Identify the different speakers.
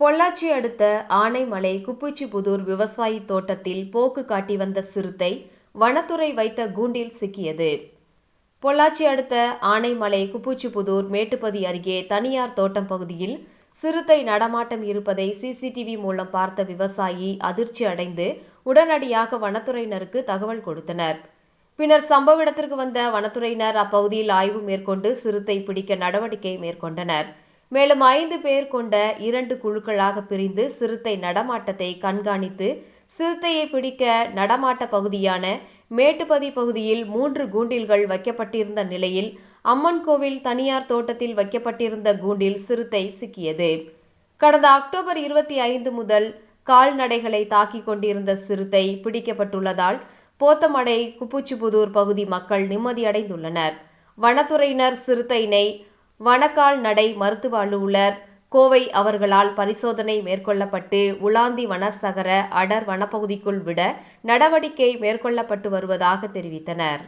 Speaker 1: பொள்ளாச்சி அடுத்த ஆனைமலை குப்புச்சிபுதூர் விவசாயி தோட்டத்தில் போக்கு காட்டி வந்த சிறுத்தை வனத்துறை வைத்த கூண்டில் சிக்கியது. பொள்ளாச்சி அடுத்த ஆனைமலை குப்புச்சிபுதூர் மேட்டுப்பதி அருகே தனியார் தோட்டம் பகுதியில் சிறுத்தை நடமாட்டம் இருப்பதை சிசிடிவி மூலம் பார்த்த விவசாயி அதிர்ச்சி அடைந்து உடனடியாக வனத்துறையினருக்கு தகவல் கொடுத்தனர். பின்னர் சம்பவ இடத்திற்கு வந்த வனத்துறையினர் அப்பகுதியில் ஆய்வு மேற்கொண்டு சிறுத்தை பிடிக்க நடவடிக்கை மேற்கொண்டனர். மேலும் 5 பேர் கொண்ட 2 குழுக்களாக பிரிந்து சிறுத்தை நடமாட்டத்தை கண்காணித்து சிறுத்தையை பிடிக்க நடமாட்ட பகுதியான மேட்டுப்பதி பகுதியில் 3 கூண்டில்கள் வைக்கப்பட்டிருந்த நிலையில் அம்மன் கோவில் தனியார் தோட்டத்தில் வைக்கப்பட்டிருந்த கூண்டில் சிறுத்தை சிக்கியது. கடந்த அக்டோபர் 25 முதல் கால்நடைகளை தாக்கிக் கொண்டிருந்த சிறுத்தை பிடிக்கப்பட்டுள்ளதால் போத்தமடை குப்புச்சிபுதூர் பகுதி மக்கள் நிம்மதியடைந்துள்ளனர். வனத்துறையினர் சிறுத்தையினை வனக்கால்நடை மருத்துவ அலுவலர் கோவை அவர்களால் பரிசோதனை மேற்கொள்ளப்பட்டு உலாந்தி வனசகர அடர் வனப்பகுதிக்குள் விட நடவடிக்கை மேற்கொள்ளப்பட்டு வருவதாக தெரிவித்தனர்.